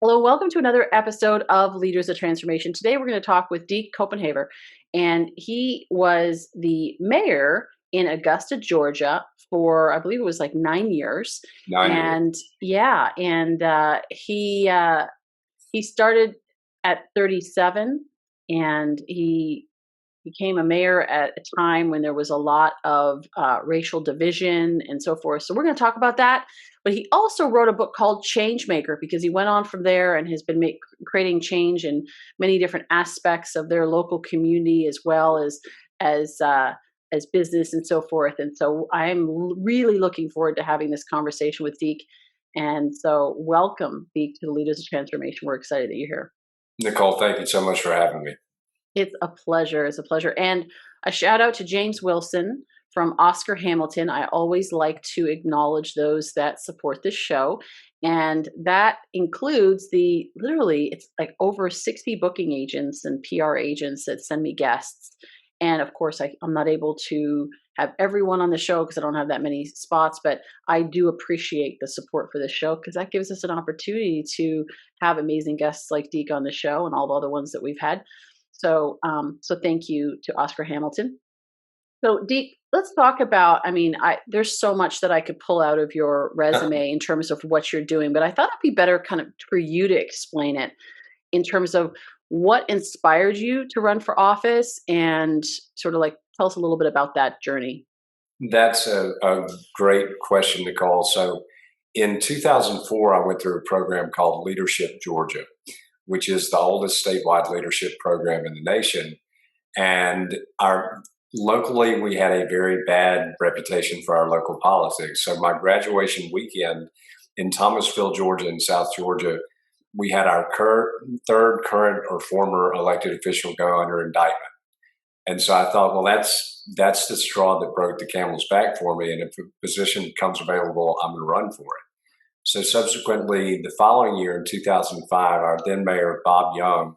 Hello, welcome to another episode of Leaders of Transformation. Today we're going to talk with Deke Copenhaver, and he was the mayor in Augusta, Georgia for, I believe it was like 9 years. 9 years. And yeah, and he started at 37, and he became a mayor at a time when there was a lot of racial division and so forth. So we're going to talk about that. But he also wrote a book called Changemaker because he went on from there and has been creating change in many different aspects of their local community as well as as business and so forth. And so I'm really looking forward to having this conversation with Deke. And so welcome, Deke, to the Leaders of Transformation. We're excited that you're here. Nicole, thank you so much for having me. It's a pleasure. It's a pleasure. And a shout out to James Wilson from Oscar Hamilton. I always like to acknowledge those that support this show. And that includes it's like over 60 booking agents and PR agents that send me guests. And of course, I'm not able to have everyone on the show because I don't have that many spots, but I do appreciate the support for this show because that gives us an opportunity to have amazing guests like Deke on the show and all the other ones that we've had. So thank you to Oscar Hamilton. So Deke, let's talk about, there's so much that I could pull out of your resume in terms of what you're doing, but I thought it'd be better kind of for you to explain it in terms of what inspired you to run for office and sort of like tell us a little bit about that journey. That's a great question, Nicole. So in 2004, I went through a program called Leadership Georgia, which is the oldest statewide leadership program in the nation. And locally, we had a very bad reputation for our local politics. So my graduation weekend in Thomasville, Georgia, in South Georgia, we had our third current or former elected official go under indictment. And so I thought, well, that's the straw that broke the camel's back for me. And if a position comes available, I'm going to run for it. So subsequently, the following year in 2005, our then mayor, Bob Young,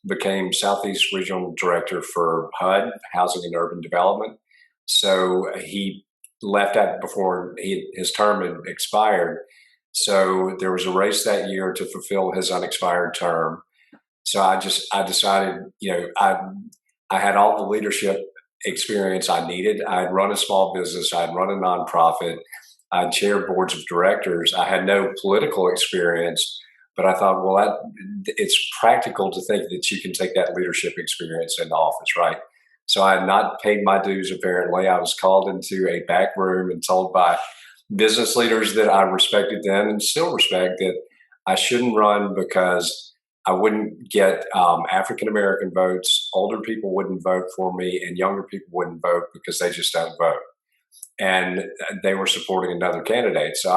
became Southeast Regional Director for HUD, Housing and Urban Development. So he left that before his term had expired. So there was a race that year to fulfill his unexpired term. So I decided, I had all the leadership experience I needed. I had run a small business. I had run a nonprofit. I chaired boards of directors. I had no political experience, but I thought, well, it's practical to think that you can take that leadership experience into office, right? So I had not paid my dues, apparently. I was called into a back room and told by business leaders that I respected then and still respect that I shouldn't run because I wouldn't get African American votes, older people wouldn't vote for me, and younger people wouldn't vote because they just don't vote. And they were supporting another candidate. So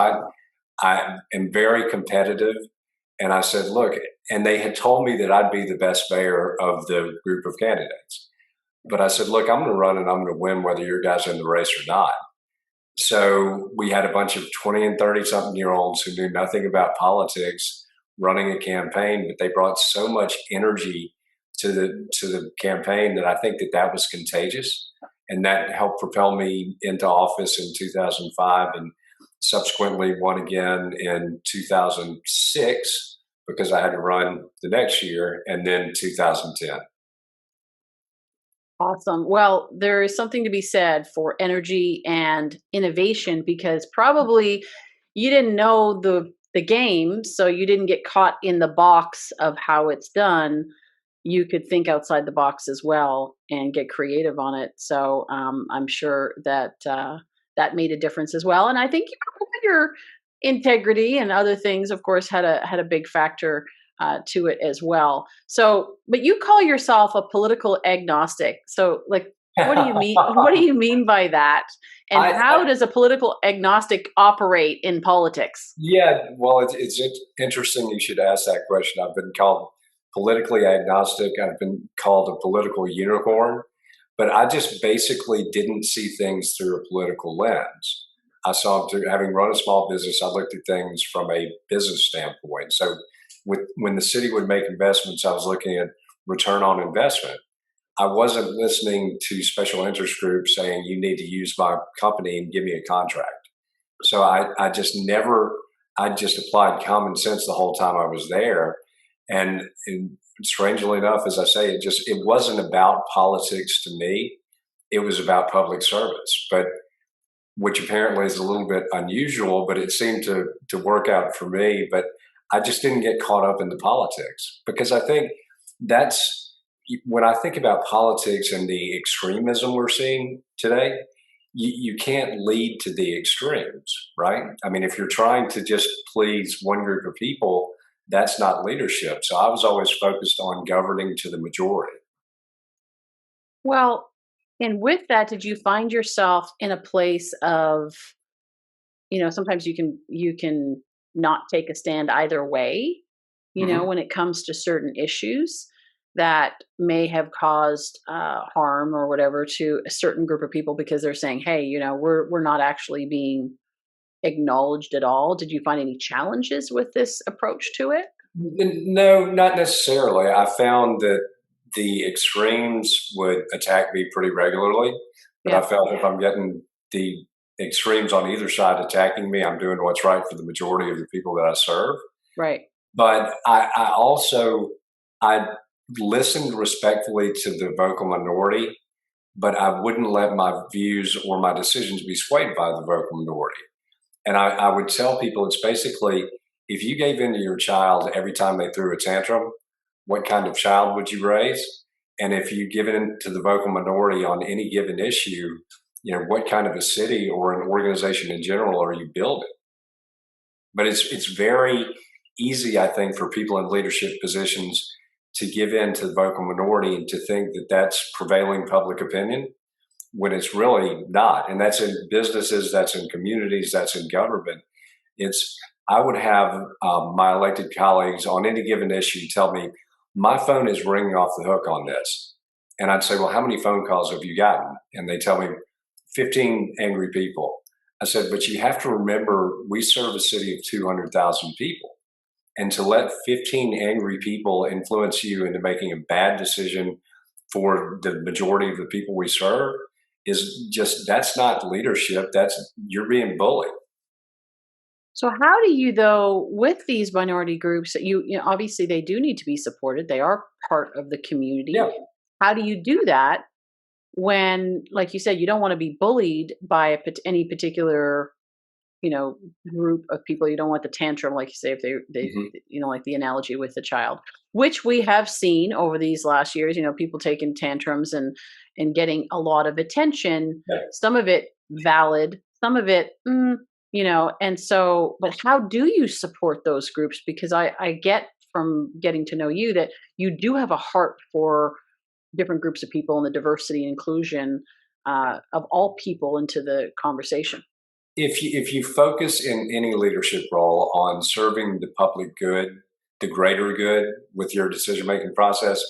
I am very competitive. And I said, look, and they had told me that I'd be the best mayor of the group of candidates. But I said, look, I'm going to run and I'm going to win whether your guys are in the race or not. So we had a bunch of 20 and 30 something year olds who knew nothing about politics running a campaign, but they brought so much energy to the campaign that I think that was contagious. And that helped propel me into office in 2005 and subsequently won again in 2006 because I had to run the next year, and then 2010. Awesome. Well, there is something to be said for energy and innovation because probably you didn't know the game, so you didn't get caught in the box of how it's done. You could think outside the box as well and get creative on it. So I'm sure that that made a difference as well. And I think your integrity and other things, of course, had a big factor to it as well. So, but you call yourself a political agnostic. So, like, what do you mean? What do you mean by that? And how does a political agnostic operate in politics? Yeah, well, it's interesting you should ask that question. I've been called politically agnostic. I've been called a political unicorn, but I just basically didn't see things through a political lens. I saw through having run a small business, I looked at things from a business standpoint. So when the city would make investments, I was looking at return on investment. I wasn't listening to special interest groups saying, you need to use my company and give me a contract. So I just never I just applied common sense the whole time I was there. And strangely enough, as I say, it wasn't about politics to me. It was about public service, but which apparently is a little bit unusual, but it seemed to work out for me. But I just didn't get caught up in the politics because I think that's when I think about politics and the extremism we're seeing today, you can't lead to the extremes, right? I mean, if you're trying to just please one group of people, that's not leadership. So I was always focused on governing to the majority. Well, and with that, did you find yourself in a place of, sometimes you can not take a stand either way, Mhm. when it comes to certain issues that may have caused harm or whatever to a certain group of people because they're saying, "Hey, we're not actually being acknowledged at all." Did you find any challenges with this approach to it? No, not necessarily. I found that the extremes would attack me pretty regularly, but I Yeah, felt if I'm getting the extremes on either side attacking me, I'm doing what's right for the majority of the people that I serve. right. But I also I listened respectfully to the vocal minority, but I wouldn't let my views or my decisions be swayed by the vocal minority. And I would tell people it's basically if you gave in to your child every time they threw a tantrum, what kind of child would you raise? And if you give in to the vocal minority on any given issue, what kind of a city or an organization in general are you building? But it's very easy, I think, for people in leadership positions to give in to the vocal minority and to think that that's prevailing public opinion when it's really not. And that's in businesses, that's in communities, that's in government. It's I would have my elected colleagues on any given issue tell me, my phone is ringing off the hook on this. And I'd say, well, how many phone calls have you gotten? And they tell me 15 angry people. I said, but you have to remember, we serve a city of 200,000 people. And to let 15 angry people influence you into making a bad decision for the majority of the people we serve is just, that's not leadership. You're being bullied. So how do you though with these minority groups that obviously they do need to be supported. They are part of the community. Yeah. How do you do that when, like you said, you don't want to be bullied by any particular, you know, group of people? You don't want the tantrum, like you say, if they Mhm. like the analogy with the child, which we have seen over these last years, people taking tantrums and getting a lot of attention, Yeah. some of it valid, some of it, and so, but how do you support those groups? Because I get from getting to know you that you do have a heart for different groups of people and the diversity and inclusion of all people into the conversation. If you focus in any leadership role on serving the public good, the greater good with your decision making process,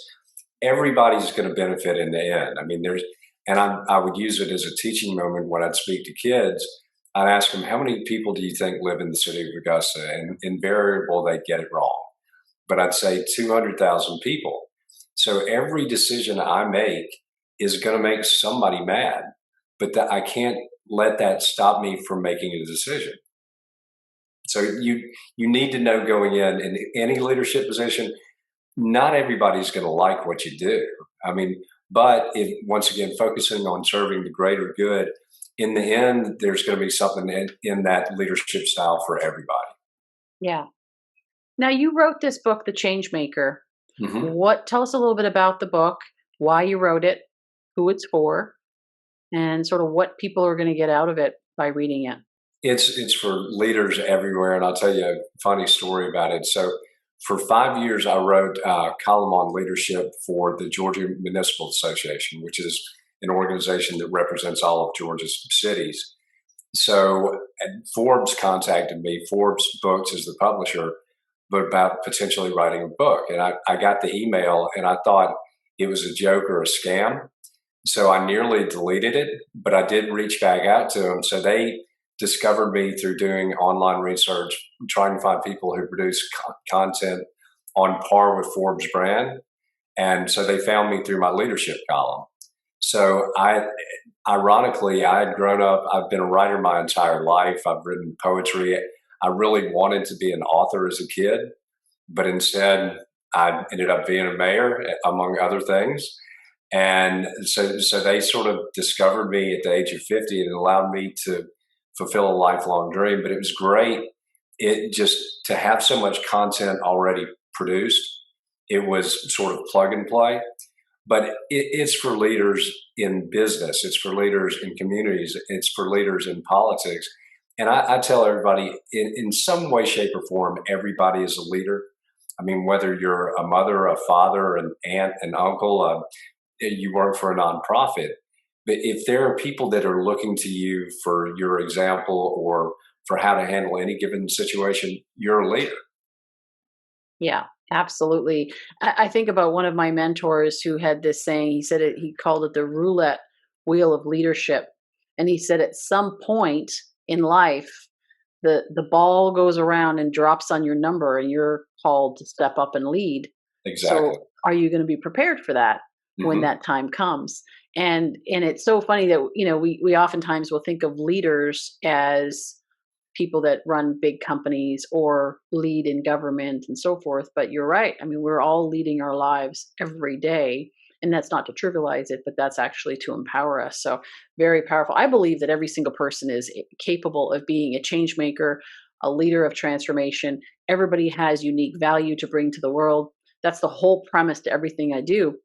everybody's going to benefit in the end. I mean, I would use it as a teaching moment when I'd speak to kids. I'd ask them, how many people do you think live in the city of Augusta? And invariable, they'd get it wrong. But I'd say 200,000 people. So every decision I make is going to make somebody mad, but I can't let that stop me from making a decision. So you need to know going in any leadership position, not everybody's going to like what you do. I mean, but if once again focusing on serving the greater good, in the end, there's going to be something in that leadership style for everybody. Yeah. Now you wrote this book, The Changemaker. Hmm. What Tell us a little bit about the book, why you wrote it, who it's for, and sort of what people are going to get out of it by reading it. It's for leaders everywhere, and I'll tell you a funny story about it. So, for 5 years, I wrote a column on leadership for the Georgia Municipal Association, which is an organization that represents all of Georgia's cities. So, and Forbes contacted me. Forbes Books is the publisher, but about potentially writing a book. And I got the email, and I thought it was a joke or a scam. So I nearly deleted it, but I did reach back out to them. So they discovered me through doing online research, trying to find people who produce content on par with Forbes brand. And so they found me through my leadership column. So ironically, I had grown up, I've been a writer my entire life. I've written poetry. I really wanted to be an author as a kid, but instead I ended up being a mayor, among other things. And so they sort of discovered me at the age of 50 and allowed me to fulfill a lifelong dream. But it was great. It just to have so much content already produced, it was sort of plug and play. But it's for leaders in business, it's for leaders in communities, it's for leaders in politics. And I tell everybody in some way, shape, or form, everybody is a leader. I mean, whether you're a mother, a father, an aunt, an uncle, you work for a nonprofit. But if there are people that are looking to you for your example or for how to handle any given situation, you're a leader. Yeah, absolutely. I think about one of my mentors who had this saying. He said he called it the roulette wheel of leadership. And he said at some point in life, the ball goes around and drops on your number and you're called to step up and lead. Exactly. So are you going to be prepared for that when Hmm. that time comes? And it's so funny that we oftentimes will think of leaders as people that run big companies or lead in government and so forth. But you're right. I mean, we're all leading our lives every day. And that's not to trivialize it, but that's actually to empower us. So, very powerful. I believe that every single person is capable of being a change maker, a leader of transformation. Everybody has unique value to bring to the world. That's the whole premise to everything I do,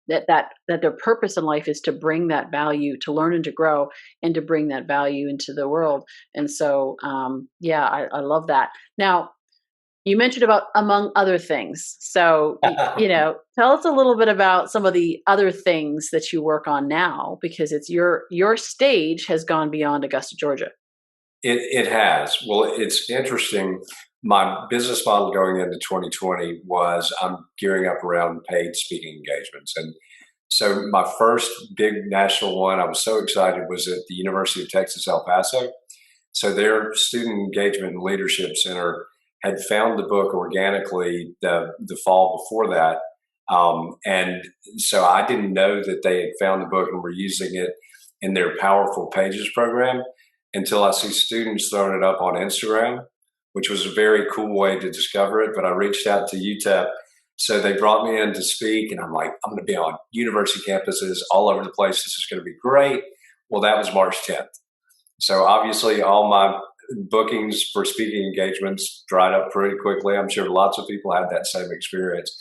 that their purpose in life is to bring that value, to learn and to grow, and to bring that value into the world. And so, yeah, I love that. Now, you mentioned about among other things. So, tell us a little bit about some of the other things that you work on now, because it's your stage has gone beyond Augusta, Georgia. It has. Well, it's interesting. My business model going into 2020 was I'm gearing up around paid speaking engagements. And so my first big national one, I was so excited, was at the University of Texas, El Paso. So their student engagement and leadership center had found the book organically the fall before that. And so I didn't know that they had found the book and were using it in their Powerful Pages program until I see students throwing it up on Instagram, which was a very cool way to discover it. But I reached out to UTEP. So they brought me in to speak, and I'm like, I'm going to be on university campuses all over the place. This is going to be great. Well, that was March 10th. So obviously, all my bookings for speaking engagements dried up pretty quickly. I'm sure lots of people had that same experience.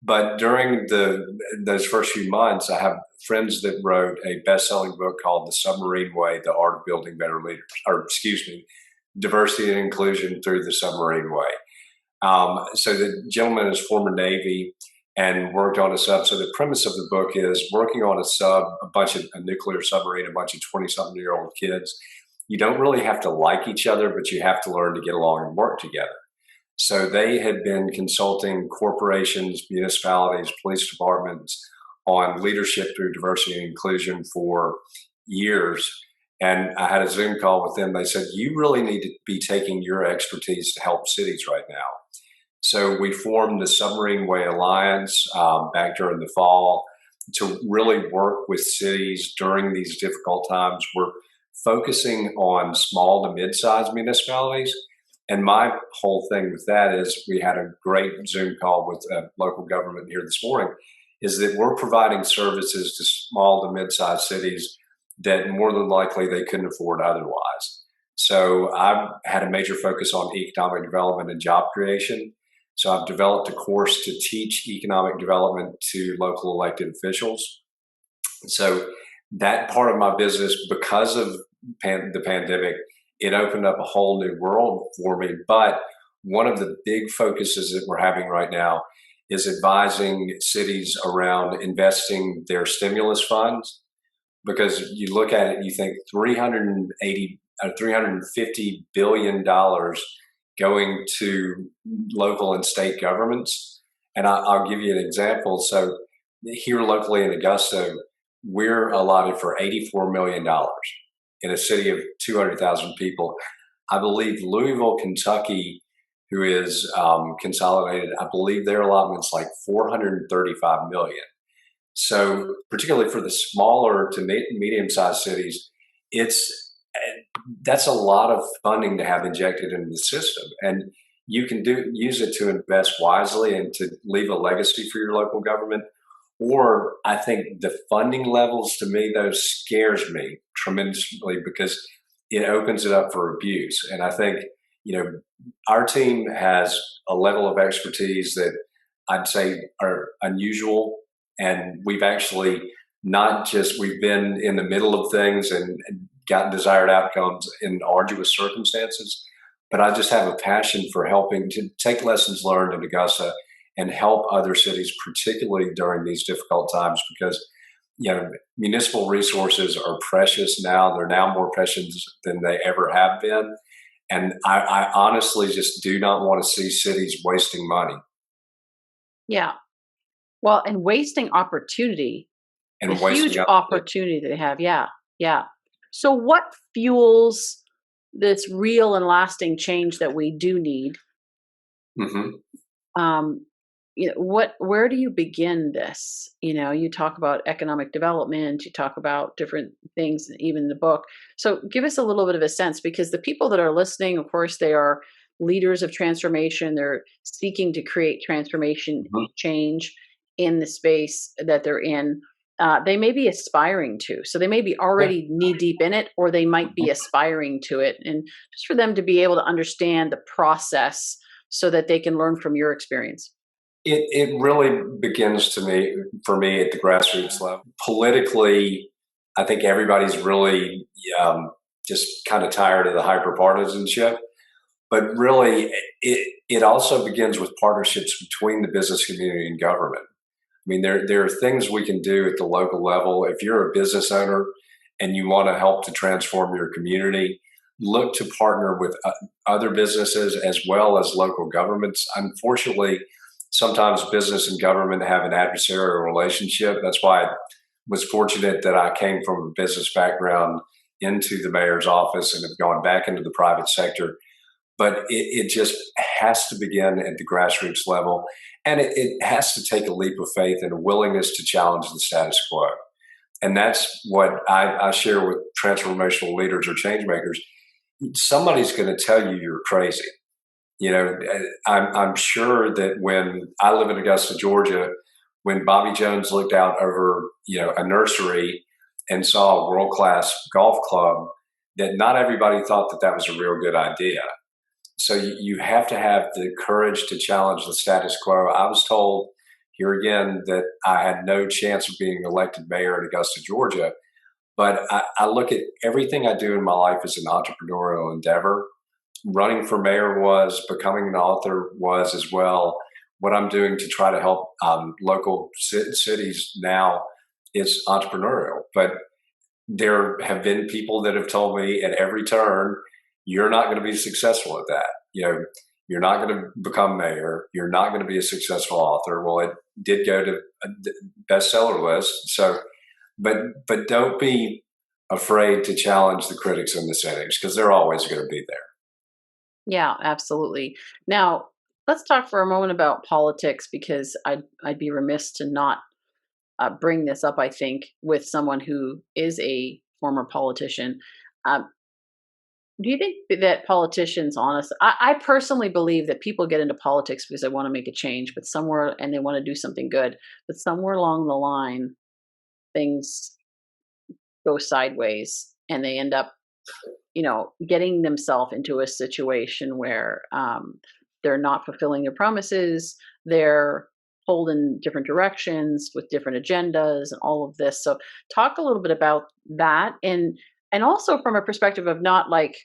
But during those first few months, I have friends that wrote a best-selling book called "The Submarine Way: The Art of Building Better Leaders," or excuse me, "Diversity and Inclusion Through the Submarine Way." So the gentleman is former Navy and worked on a sub. So the premise of the book is working on a sub, a nuclear submarine, a bunch of 20-something-year-old kids. You don't really have to like each other, but you have to learn to get along and work together. So they had been consulting corporations, municipalities, police departments on leadership through diversity and inclusion for years. And I had a Zoom call with them. They said, you really need to be taking your expertise to help cities right now. So we formed the Submarine Way Alliance back during the fall to really work with cities during these difficult times. We're focusing on small to mid-sized municipalities. And my whole thing with that is we had a great Zoom call with local government here this morning, is that we're providing services to small to mid-sized cities that more than likely they couldn't afford otherwise. So I've had a major focus on economic development and job creation. So I've developed a course to teach economic development to local elected officials. So that part of my business, because of the pandemic, it opened up a whole new world for me. But one of the big focuses that we're having right now is advising cities around investing their stimulus funds, because you look at it, you think 380 or $350 billion going to local and state governments. And I'll give you an example. So here locally in Augusta, we're allotted for $84 million in a city of 200,000 people. I believe Louisville, Kentucky, who is consolidated, I believe their allotment's like 435 million. So particularly for the smaller to medium-sized cities, it's that's a lot of funding to have injected into the system. And you can use it to invest wisely and to leave a legacy for your local government. Or I think the funding levels, to me, those scares me tremendously because it opens it up for abuse. And I think, our team has a level of expertise that I'd say are unusual. And we've actually not just, we've been in the middle of things and gotten desired outcomes in arduous circumstances, but I just have a passion for helping to take lessons learned in Augusta and help other cities, particularly during these difficult times, because municipal resources are precious now. They're now more precious than they ever have been. And I honestly just do not want to see cities wasting money Yeah. Well, and wasting opportunity, the and huge wasting up. opportunity they have. Yeah. Yeah. So what fuels this real and lasting change that we do need? Hmm. Um, where do you begin this? You talk about economic development, you talk about different things, even the book. So give us a little bit of a sense, because the people that are listening, of course, they are leaders of transformation. They're seeking to create transformation, Hmm. change in the space that they're in. They may be aspiring to, so they may be Yeah. already knee deep in it, or they might be Mhm. aspiring to it. And just for them to be able to understand the process so that they can learn from your experience. It really begins to me for me at the grassroots level. Politically, I think everybody's really just kind of tired of the hyperpartisanship. But really, it also begins with partnerships between the business community and government. I mean, there are things we can do at the local level. If you're a business owner and you want to help to transform your community, look to partner with other businesses as well as local governments. Unfortunately, sometimes business and government have an adversarial relationship. That's why I was fortunate that I came from a business background into the mayor's office and have gone back into the private sector, but it just has to begin at the grassroots level. And it has to take a leap of faith and a willingness to challenge the status quo. And that's what I share with transformational leaders or change makers. Somebody's going to tell you you're crazy. I'm sure that when I live in Augusta, Georgia, when Bobby Jones looked out over, a nursery and saw a world class golf club, that not everybody thought that that was a real good idea. So you have to have the courage to challenge the status quo. I was told here again that I had no chance of being elected mayor in Augusta, Georgia. But I look at everything I do in my life as an entrepreneurial endeavor. Running for mayor was, becoming an author was as well. What I'm doing to try to help local cities now is entrepreneurial. But there have been people that have told me at every turn, you're not going to be successful at that. You're not going to become mayor. You're not going to be a successful author. Well, it did go to a bestseller list. So, but don't be afraid to challenge the critics in the settings because they're always going to be there. Yeah, absolutely. Now, let's talk for a moment about politics, because I'd be remiss to not bring this up. I think with someone who is a former politician. Um, do you think that politicians, honest? I personally believe that people get into politics because they want to make a change, but somewhere, and they want to do something good, but somewhere along the line, things go sideways, and they end up, getting themselves into a situation where they're not fulfilling their promises. They're pulled in different directions with different agendas and all of this. So talk a little bit about that, and also from a perspective of not like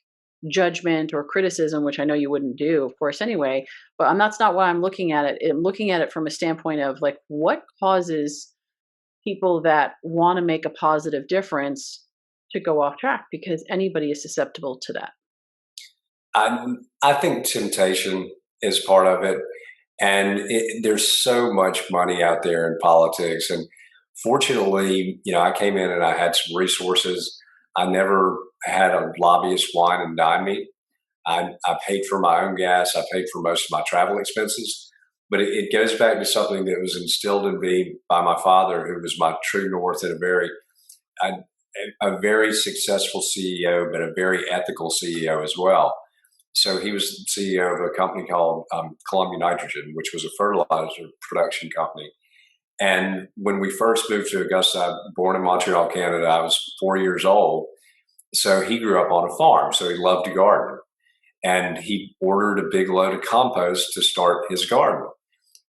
judgment or criticism, which I know you wouldn't do, of course, anyway. But that's not why I'm looking at it. I'm looking at it from a standpoint of like what causes people that want to make a positive difference to go off track, because anybody is susceptible to that. I think temptation is part of it. And there's so much money out there in politics. And fortunately, I came in and I had some resources. I never had a lobbyist wine and dine me. I paid for my own gas. I paid for most of my travel expenses. But it goes back to something that was instilled in me by my father, who was my true north at a very, a very successful CEO, but a very ethical CEO as well. So he was the CEO of a company called Columbia Nitrogen, which was a fertilizer production company. And when we first moved to Augusta, I was born in Montreal, Canada. I was 4 years old. So he grew up on a farm, so he loved to garden. And he ordered a big load of compost to start his garden.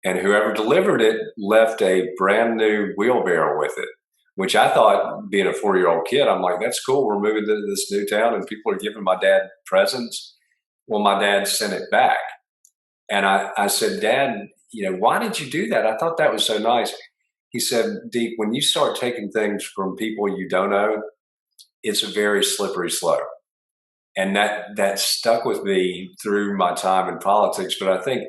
And whoever delivered it left a brand new wheelbarrow with it, which I thought, being a 4-year-old kid, I'm like, that's cool. We're moving to this new town and people are giving my dad presents. Well, my dad sent it back. And I said, Dad, why did you do that? I thought that was so nice. He said, Deke, when you start taking things from people you don't know, it's a very slippery slope. And that stuck with me through my time in politics. But I think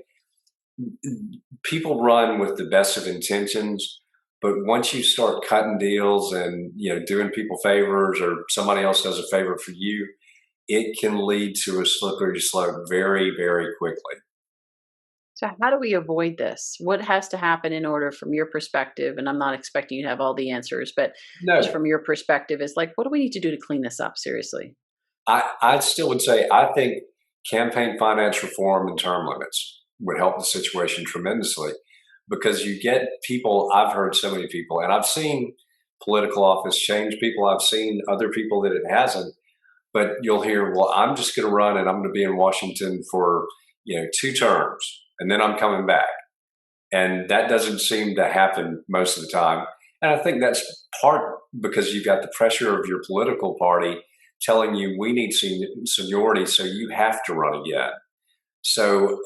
people run with the best of intentions, but once you start cutting deals and doing people favors, or somebody else does a favor for you, it can lead to a slippery slope very, very quickly. So how do we avoid this? What has to happen in order, from your perspective? And I'm not expecting you to have all the answers, but just No, from your perspective, is like, what do we need to do to clean this up? Seriously. I still would say I think campaign finance reform and term limits would help the situation tremendously, because you get people. I've heard so many people, and I've seen political office change people. I've seen other people that it hasn't. But you'll hear, well, I'm just going to run and I'm going to be in Washington for 2 terms, and then I'm coming back. And that doesn't seem to happen most of the time. And I think that's part because you've got the pressure of your political party telling you we need seniority, so you have to run again. So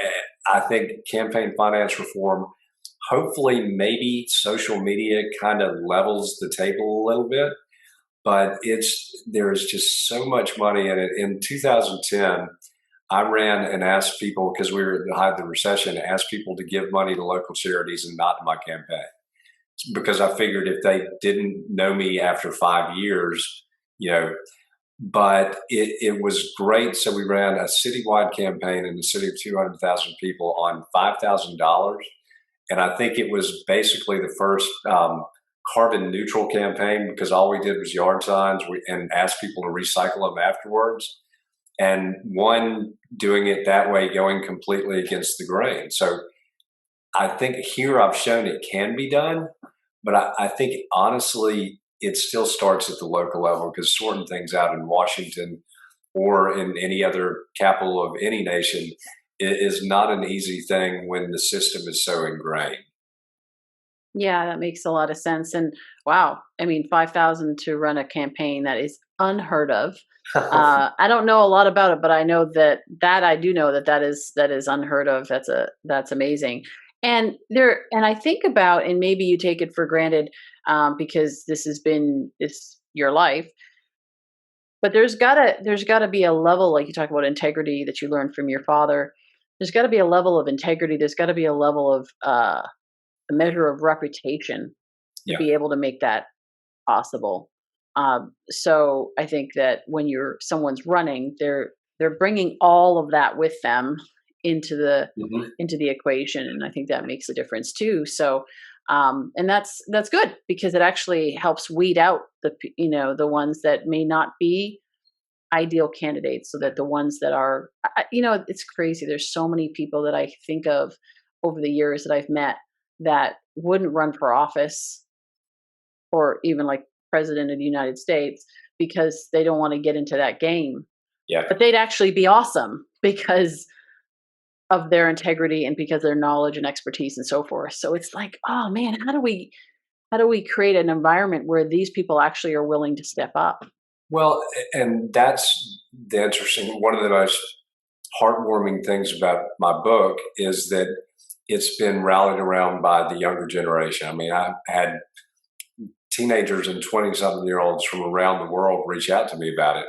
I think campaign finance reform, hopefully, maybe social media kind of levels the table a little bit, but there is just so much money in it. In 2010, I ran and asked people, because we were at the height of the recession, asked people to give money to local charities and not to my campaign, because I figured if they didn't know me after 5 years, you know, but it was great. So we ran a citywide campaign in the city of 200,000 people on $5,000. And I think it was basically the first carbon neutral campaign, because all we did was yard signs and asked people to recycle them afterwards. And one, doing it that way, going completely against the grain. So I think here I've shown it can be done, but I think honestly, it still starts at the local level, because sorting things out in Washington or in any other capital of any nation is not an easy thing when the system is so ingrained. Yeah, that makes a lot of sense. And wow, I mean, 5,000 to run a campaign, that is unheard of. I don't know a lot about it, but I know that I do know that is unheard of. That's amazing. And I think about, and maybe you take it for granted, because this your life, but there's gotta be a level, like you talk about integrity that you learned from your father. There's got to be a level of integrity. There's got to be a level of a measure of reputation to Yeah. be able to make that possible. So I think that when someone's running, they're bringing all of that with them into the Mhm. into the equation, and I think that makes a difference too. So, and that's good, because it actually helps weed out the ones that may not be ideal candidates, so that the ones that are, it's crazy. There's so many people that I think of over the years that I've met that wouldn't run for office, or even like president of the United States, because they don't want to get into that game. Yeah. But they'd actually be awesome because of their integrity and because of their knowledge and expertise and so forth. So it's like, oh man, how do we create an environment where these people actually are willing to step up? Well, and that's the interesting, one of the most heartwarming things about my book is that it's been rallied around by the younger generation. I mean, I had teenagers and 20 something year olds from around the world reach out to me about it,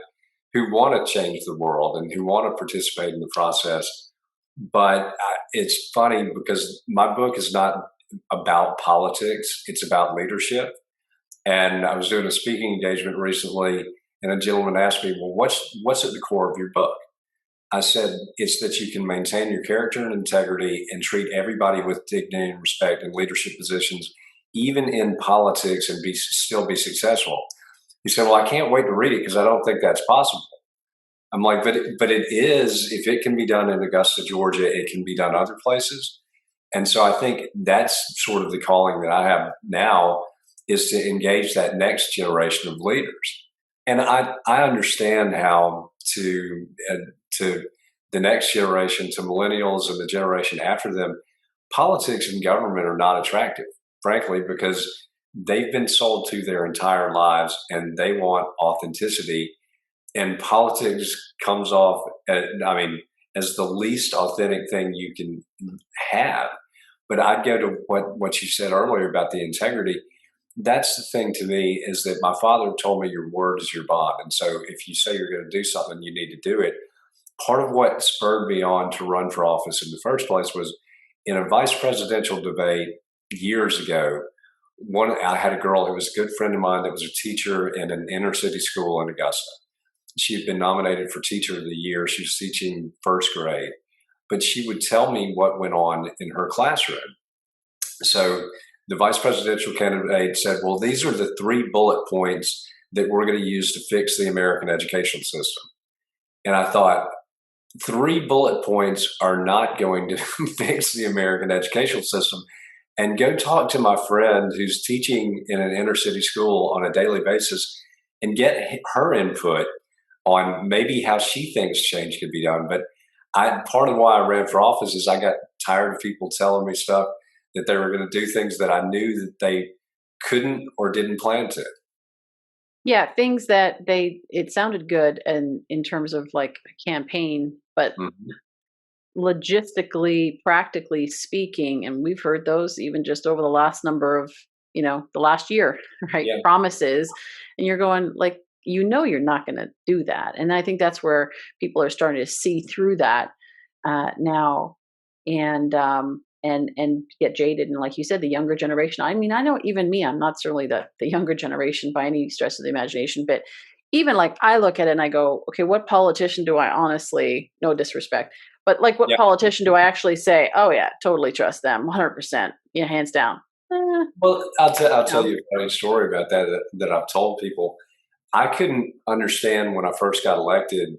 who want to change the world and who want to participate in the process. But it's funny because my book is not about politics, it's about leadership. And I was doing a speaking engagement recently, and a gentleman asked me, well, what's at the core of your book? I said, it's that you can maintain your character and integrity and treat everybody with dignity and respect in leadership positions, even in politics, and still be successful. He said, well, I can't wait to read it because I don't think that's possible. I'm like, but it is. If it can be done in Augusta, Georgia, it can be done other places. And so I think that's sort of the calling that I have now, is to engage that next generation of leaders. And I understand how to the next generation, to millennials and the generation after them, politics and government are not attractive, frankly, because they've been sold to their entire lives and they want authenticity. And politics comes off, as the least authentic thing you can have. But I'd go to what you said earlier about the integrity. That's the thing to me, is that my father told me your word is your bond. And so if you say you're going to do something, you need to do it. Part of what spurred me on to run for office in the first place was in a vice presidential debate years ago. I had a girl who was a good friend of mine that was a teacher in an inner city school in Augusta. She had been nominated for Teacher of the Year. She was teaching first grade, but she would tell me what went on in her classroom. So the vice presidential candidate said, well, these are the 3 bullet points that we're going to use to fix the American education system. And I thought, 3 bullet points are not going to fix the American educational system. And go talk to my friend who's teaching in an inner city school on a daily basis and get her input on maybe how she thinks change could be done. But part of why I ran for office is I got tired of people telling me stuff, that they were going to do things that I knew that they couldn't or didn't plan to. Yeah, things that it sounded good and in terms of like a campaign, but Mm-hmm. logistically, practically speaking, and we've heard those even just over the last number of, the last year, right? Yeah. Promises. And you're going like, you're not going to do that. And I think that's where people are starting to see through that now, and get jaded. And like you said, the younger generation, I mean, I know even me, I'm not certainly the younger generation by any stretch of the imagination, but even like I look at it and I go, okay, what politician do I honestly, no disrespect, but like what Yeah. politician do I actually say, oh yeah, totally trust them, 100%, hands down. Well, I'll tell you a funny story about that I've told people. I couldn't understand when I first got elected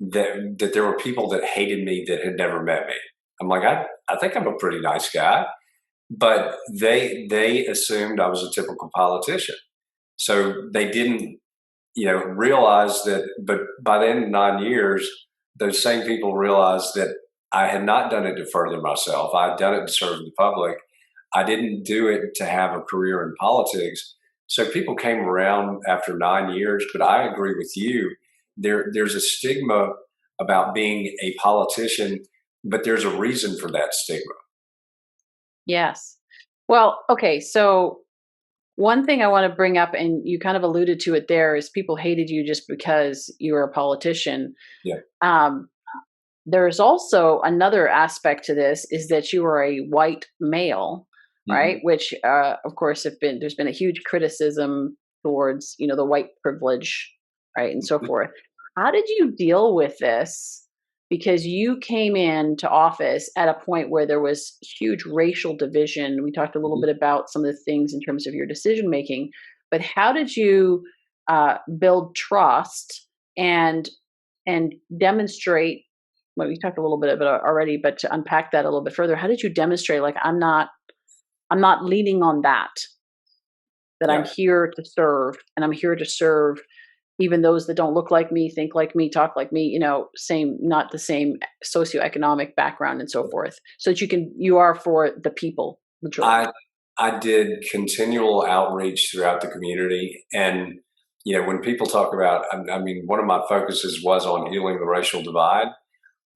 that there were people that hated me that had never met me. I'm like, I think I'm a pretty nice guy, but they assumed I was a typical politician. So they didn't, realize that. But by the end of 9 years, those same people realized that I had not done it to further myself. I had done it to serve the public. I didn't do it to have a career in politics. So people came around after 9 years, but I agree with you. There's a stigma about being a politician, but there's a reason for that stigma. Yes. Well, okay. So one thing I want to bring up, and you kind of alluded to it there, is people hated you just because you were a politician. Yeah. Um, there's also another aspect to this, is that you are a white male, Mm-hmm. right? Which, of course, there's been a huge criticism towards, the white privilege, right, and so forth. How did you deal with this? Because you came into office at a point where there was huge racial division. We talked a little bit about some of the things in terms of your decision making, but how did you build trust and demonstrate? Well, we talked a little bit about it already, but to unpack that a little bit further, how did you demonstrate, like, I'm not leaning on that I'm Yeah. here to serve, and I'm here to serve even those that don't look like me, think like me, talk like me, not the same socioeconomic background and so forth. So that you are for the people, literally. I did continual outreach throughout the community. And, when people talk about, one of my focuses was on healing the racial divide,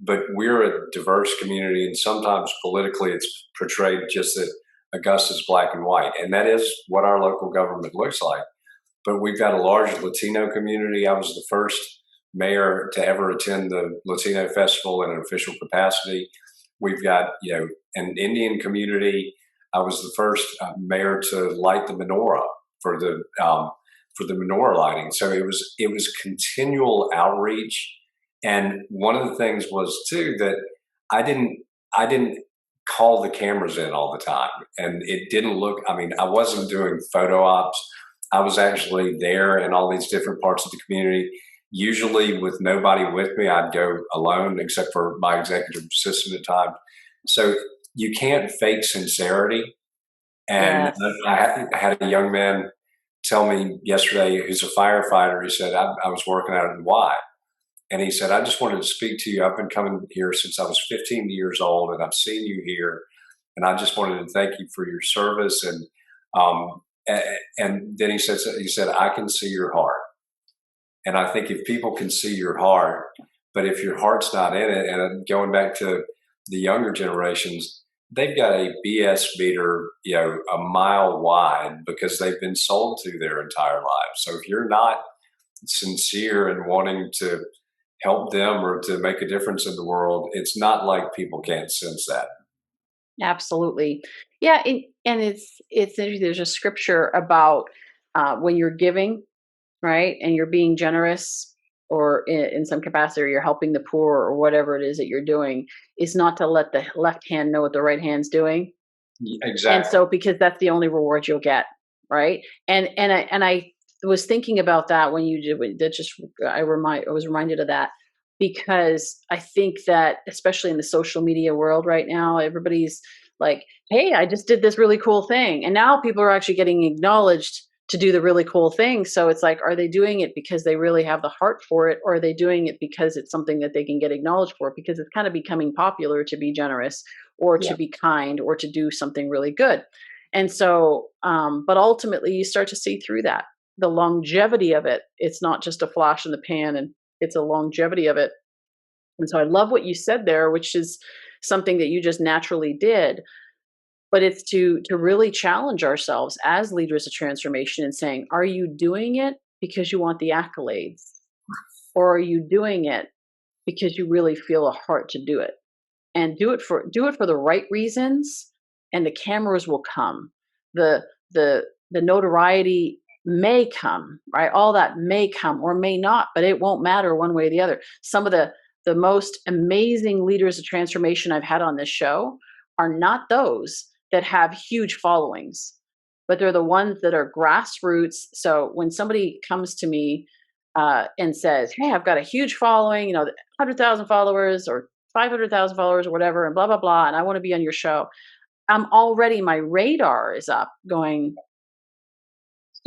but we're a diverse community. And sometimes politically it's portrayed just that Augusta's black and white. And that is what our local government looks like. But we've got a large Latino community. I was the first mayor to ever attend the Latino festival in an official capacity. We've got, an Indian community. I was the first mayor to light the menorah for the menorah lighting. So it was continual outreach. And one of the things was too that I didn't call the cameras in all the time, and it didn't look. I wasn't doing photo ops. I was actually there in all these different parts of the community. Usually with nobody with me, I'd go alone, except for my executive assistant at times. So you can't fake sincerity. And Yes. I had a young man tell me yesterday, who's a firefighter. He said, I was working out in Y. And he said, I just wanted to speak to you. I've been coming here since I was 15 years old, and I've seen you here. And I just wanted to thank you for your service. And then he said, I can see your heart. And I think if people can see your heart, but if your heart's not in it, and going back to the younger generations, they've got a BS meter, a mile wide because they've been sold to their entire lives. So if you're not sincere and wanting to help them or to make a difference in the world, it's not like people can't sense that. Absolutely. Yeah, and it's interesting. There's a scripture about when you're giving, right, and you're being generous, or in some capacity, or you're helping the poor, or whatever it is that you're doing, is not to let the left hand know what the right hand's doing. And Exactly. so, because that's the only reward you'll get, right? And I was thinking about that when you did that. Just I was reminded of that, because I think that, especially in the social media world right now, everybody's like, "Hey, I just did this really cool thing," and now people are actually getting acknowledged to do the really cool thing. So it's like, are they doing it because they really have the heart for it, or are they doing it because it's something that they can get acknowledged for? Because it's kind of becoming popular to be generous, or to Yeah. be kind, or to do something really good. And so, but ultimately, you start to see through that the longevity of it. It's not just a flash in the pan, and it's a longevity of it. And so, I love what you said there, which is something that you just naturally did. But it's to really challenge ourselves as leaders of transformation and saying, are you doing it because you want the accolades, or are you doing it because you really feel a heart to do it? And do it for the right reasons, and the cameras will come. The the the notoriety may come, right? All that may come or may not, but it won't matter one way or the other. Some of the most amazing leaders of transformation I've had on this show are not those that have huge followings, but they're the ones that are grassroots. So when somebody comes to me and says, "Hey, I've got a huge following, 100,000 followers, or 500,000 followers, or whatever, and blah blah blah, and I want to be on your show," my radar is up, going,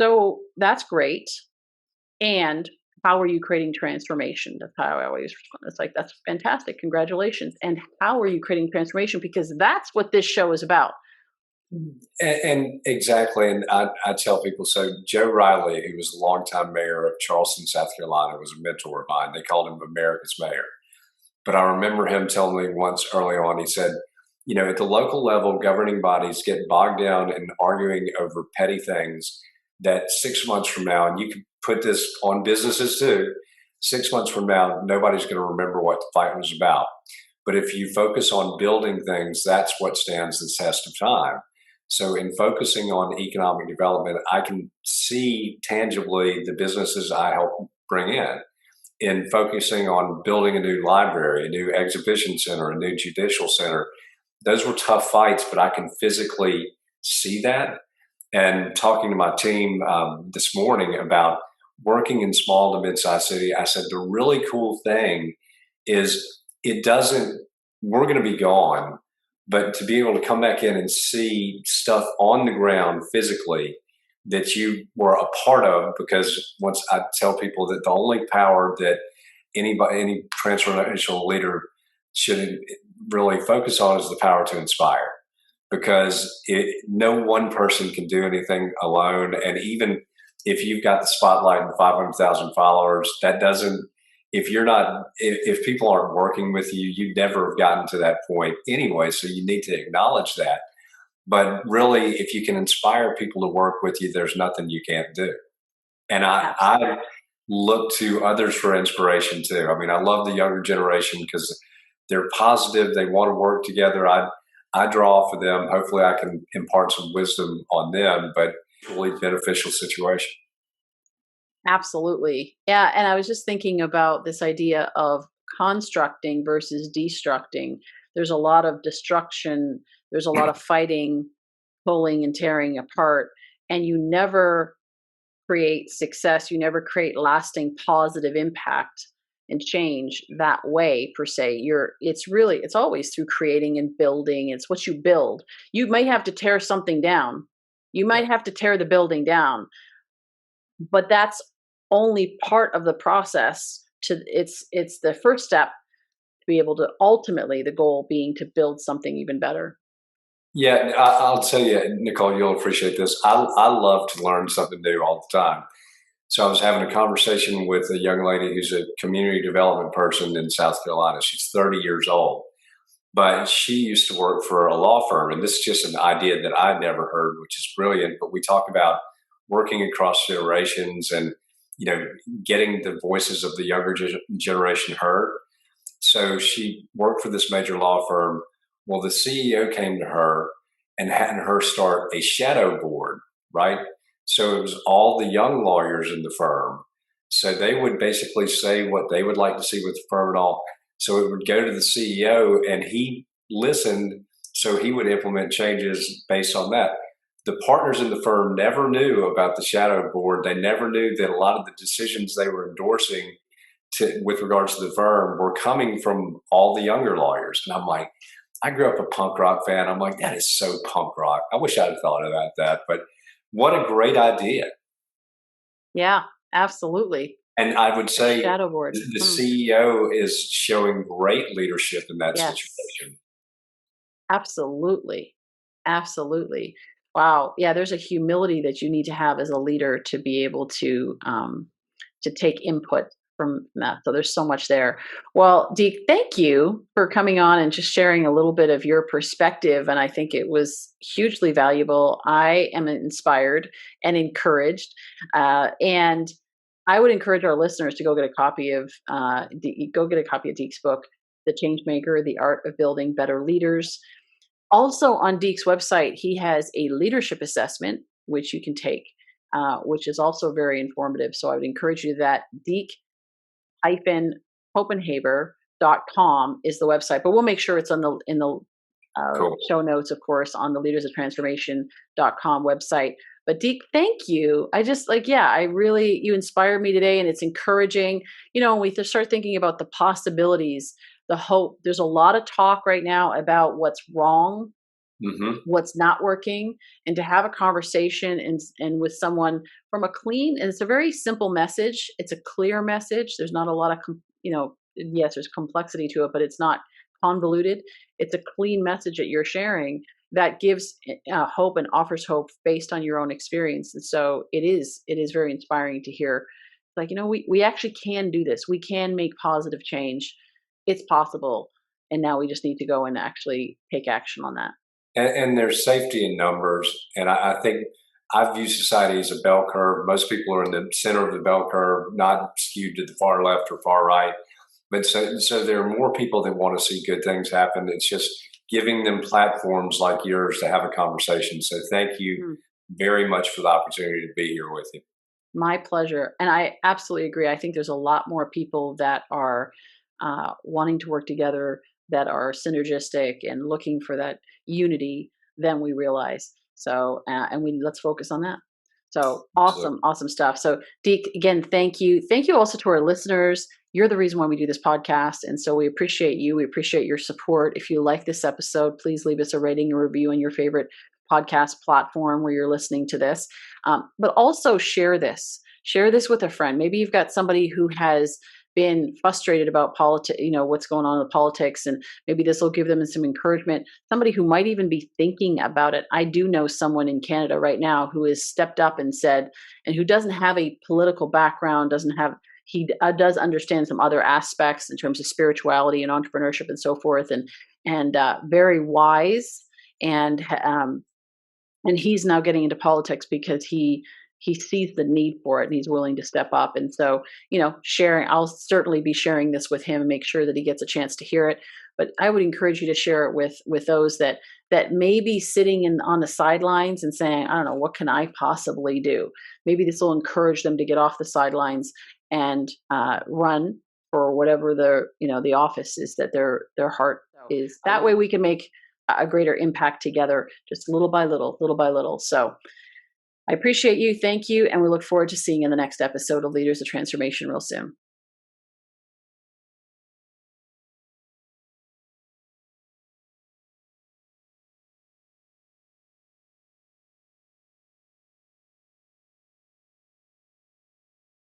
"So that's great, and how are you creating transformation?" That's how I always respond. It's like, "That's fantastic, congratulations, and how are you creating transformation?" Because that's what this show is about. And exactly. And I tell people, so Joe Riley, who was the longtime mayor of Charleston, South Carolina, was a mentor of mine. They called him America's mayor. But I remember him telling me once early on, he said, at the local level, governing bodies get bogged down in arguing over petty things that 6 months from now, and you can put this on businesses too, 6 months from now, nobody's going to remember what the fight was about. But if you focus on building things, that's what stands the test of time. So, in focusing on economic development, I can see tangibly the businesses I help bring in focusing on building a new library, a new exhibition center, a new judicial center. Those were tough fights, but I can physically see that. And talking to my team this morning about working in small to mid-sized city, I said the really cool thing is it doesn't. We're going to be gone, but to be able to come back in and see stuff on the ground physically that you were a part of, because once I tell people that the only power that any transformational leader should really focus on is the power to inspire, because no one person can do anything alone. And even if you've got the spotlight and 500,000 followers, that doesn't, if you're not, if people aren't working with you, you'd never have gotten to that point anyway. So you need to acknowledge that. But really, if you can inspire people to work with you, there's nothing you can't do. And I Absolutely. look to others for inspiration too. I mean, I love the younger generation because they're positive. They want to work together. I draw off of them. Hopefully, I can impart some wisdom on them, but really beneficial situation. Absolutely. Yeah, and I was just thinking about this idea of constructing versus destructing. There's a lot of destruction, there's a lot of fighting, pulling and tearing apart, and you never create success, you never create lasting positive impact and change that way per se. It's always through creating and building. It's what you build. You may have to tear something down. You Yeah. might have to tear the building down, but that's only part of the process. It's the first step to be able to, ultimately, the goal being to build something even better. Yeah, I'll tell you, Nicole, you'll appreciate this. I love to learn something new all the time. So I was having a conversation with a young lady who's a community development person in South Carolina. She's 30 years old, but she used to work for a law firm. And this is just an idea that I'd never heard, which is brilliant. But we talk about working across generations and, you know, getting the voices of the younger generation heard. So she worked for this major law firm. Well, the CEO came to her and had her start a shadow board, right? So it was all the young lawyers in the firm. So they would basically say what they would like to see with the firm and all. So it would go to the CEO and he listened. So he would implement changes based on that. The partners in the firm never knew about the shadow board. They never knew that a lot of the decisions they were endorsing with regards to the firm were coming from all the younger lawyers. And I'm like, I grew up a punk rock fan. I'm like, that is so punk rock. I wish I'd thought about that. But what a great idea. Yeah, absolutely. And I would A say shadow board. the Hmm. CEO is showing great leadership in that Yes, situation. absolutely. Absolutely. Wow. Yeah, there's a humility that you need to have as a leader to be able to take input from that. So there's so much there. Well, Deke, thank you for coming on and just sharing a little bit of your perspective. And I think it was hugely valuable. I am inspired and encouraged. And I would encourage our listeners to go get a copy of Deke's book, The Changemaker: The Art of Building Better Leaders. Also, on Deke's website, he has a leadership assessment which you can take, which is also very informative. So I would encourage you that Deke-Copenhaver.com is the website, but we'll make sure it's on the in the Cool. show notes, of course, on the leadersoftransformation.com website. But Deke, thank you. I just like, yeah, you inspired me today, and it's encouraging. When we start thinking about the possibilities, the hope, there's a lot of talk right now about what's wrong, Hmm. what's not working, and to have a conversation and with someone from a clean, and it's a very simple message. It's a clear message. There's not a lot of yes, there's complexity to it, but it's not convoluted. It's a clean message that you're sharing that gives hope and offers hope based on your own experience. And so it is very inspiring to hear, like, we actually can do this. We can make positive change. It's possible, and now we just need to go and actually take action on that. And there's safety in numbers. And I think I view society as a bell curve. Most people are in the center of the bell curve, not skewed to the far left or far right. But so there are more people that want to see good things happen. It's just giving them platforms like yours to have a conversation. So thank you Hmm. very much for the opportunity to be here with you. My pleasure. And I absolutely agree. I think there's a lot more people that are wanting to work together, that are synergistic and looking for that unity than we realize. So, let's focus on that. So So awesome, awesome stuff. So, Deke, again, thank you. Thank you also to our listeners. You're the reason why we do this podcast. And so we appreciate you. We appreciate your support. If you like this episode, please leave us a rating and review on your favorite podcast platform where you're listening to this. But also share this. Share this with a friend. Maybe you've got somebody who has been frustrated about politics, what's going on in the politics, and maybe this will give them some encouragement. Somebody who might even be thinking about it. I do know someone in Canada right now who has stepped up and said, and who doesn't have a political background, he does understand some other aspects in terms of spirituality and entrepreneurship and so forth, and very wise, and and he's now getting into politics because he sees the need for it, and he's willing to step up. And so, sharing, I'll certainly be sharing this with him and make sure that he gets a chance to hear it. But I would encourage you to share it with those that may be sitting on the sidelines and saying, I don't know, what can I possibly do? Maybe this will encourage them to get off the sidelines and run for whatever the office is that their heart is. I That way we can make a greater impact together, just little by little, little by little. So I appreciate you. Thank you. And we look forward to seeing you in the next episode of Leaders of Transformation real soon.